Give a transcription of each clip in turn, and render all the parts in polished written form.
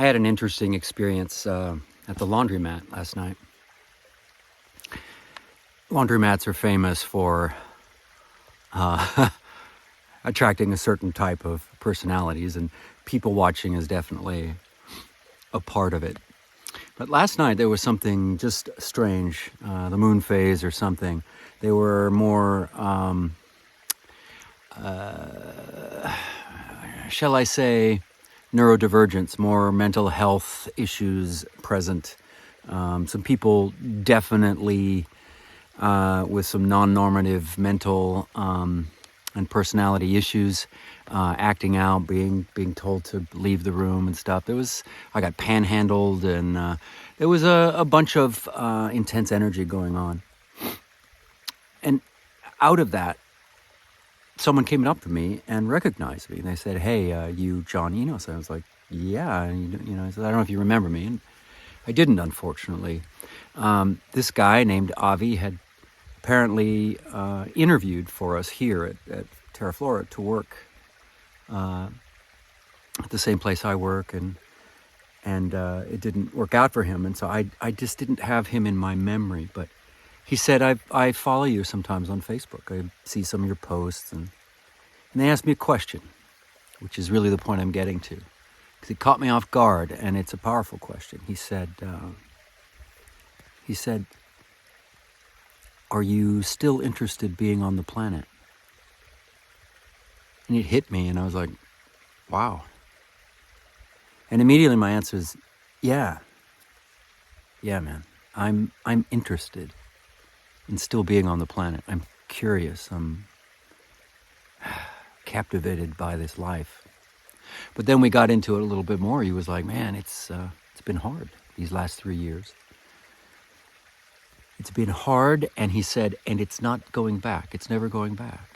had an interesting experience at the laundromat last night. Laundromats are famous for attracting a certain type of personalities, and people watching is definitely a part of it. But last night there was something just strange, the moon phase or something. They were more, shall I say, neurodivergence, more mental health issues present. Some people definitely with some non-normative mental and personality issues, acting out, being told to leave the room and stuff. I got panhandled, and there was a bunch of intense energy going on. And out of that, someone came up to me and recognized me. And they said, "Hey, you John Enos?" I was like, "Yeah." And I said, "I don't know if you remember me." And I didn't, unfortunately. This guy named Avi had apparently interviewed for us here at Terraflora to work at the same place I work, and it didn't work out for him, and so I just didn't have him in my memory. But he said, I follow you sometimes on Facebook. I see some of your posts, and they asked me a question, which is really the point I'm getting to, because it caught me off guard, and it's a powerful question. He said, "Are you still interested being on the planet?" And it hit me, and I was like, wow. And immediately my answer is, yeah, man. I'm interested in still being on the planet. I'm curious. I'm captivated by this life. But then we got into it a little bit more. He was like, "Man, it's been hard these last 3 years. It's been hard," and he said, "and it's not going back. It's never going back."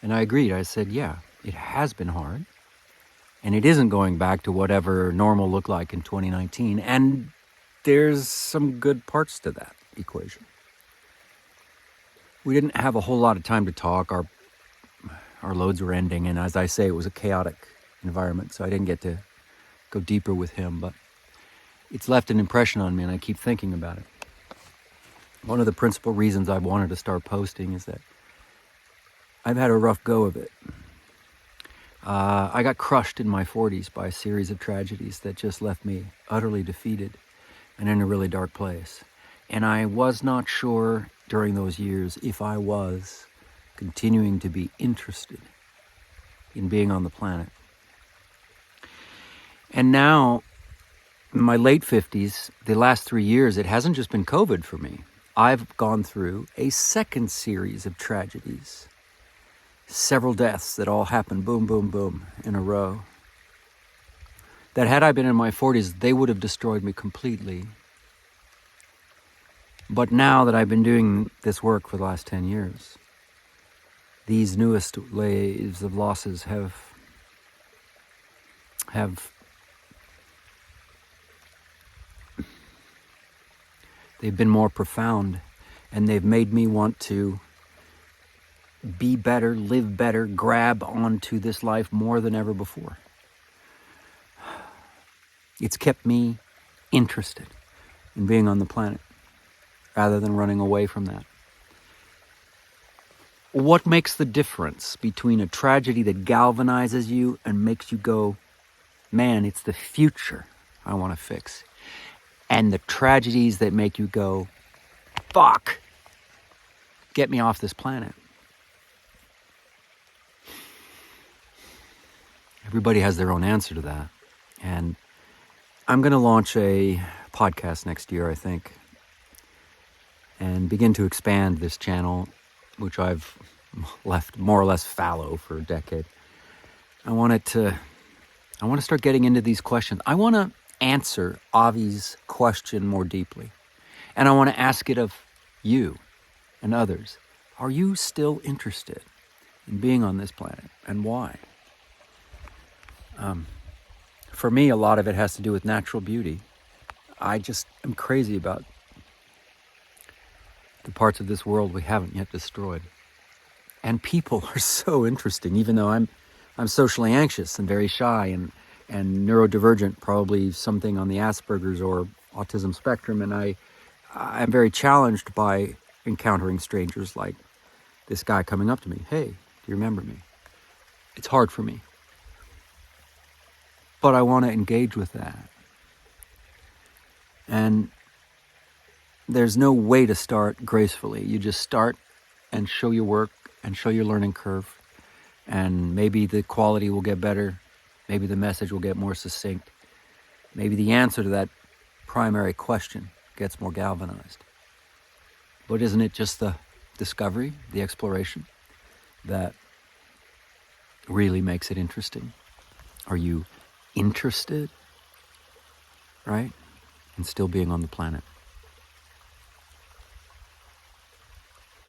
And I agreed. I said, yeah, it has been hard, and it isn't going back to whatever normal looked like in 2019, and there's some good parts to that equation. We didn't have a whole lot of time to talk. Our loads were ending, and as I say, it was a chaotic environment, so I didn't get to go deeper with him, but it's left an impression on me, and I keep thinking about it. One of the principal reasons I wanted to start posting is that I've had a rough go of it. I got crushed in my 40s by a series of tragedies that just left me utterly defeated and in a really dark place. And I was not sure during those years if I was continuing to be interested in being on the planet. And now, in my late 50s, the last 3 years, it hasn't just been COVID for me. I've gone through a second series of tragedies. Several deaths that all happened boom, boom, boom in a row. That had I been in my 40s, they would have destroyed me completely. But now that I've been doing this work for the last 10 years, these newest waves of losses have they've been more profound, and they've made me want to be better, live better, grab onto this life more than ever before. It's kept me interested in being on the planet rather than running away from that. What makes the difference between a tragedy that galvanizes you and makes you go, "Man, it's the future I want to fix," and the tragedies that make you go, "Fuck, get me off this planet"? Everybody has their own answer to that. And I'm going to launch a podcast next year, I think, and begin to expand this channel, which I've left more or less fallow for a decade. I want to start getting into these questions. I want to answer Avi's question more deeply. And I want to ask it of you and others. Are you still interested in being on this planet, and why? For me, a lot of it has to do with natural beauty. I just am crazy about the parts of this world we haven't yet destroyed. And people are so interesting, even though I'm socially anxious and very shy and and neurodivergent, probably something on the Asperger's or autism spectrum, and I'm very challenged by encountering strangers like this guy coming up to me. Hey, do you remember me? It's hard for me. But I want to engage with that. And there's no way to start gracefully. You just start and show your work and show your learning curve. And maybe the quality will get better. Maybe the message will get more succinct. Maybe the answer to that primary question gets more galvanized. But isn't it just the discovery, the exploration, that really makes it interesting? Are you interested, right, in still being on the planet?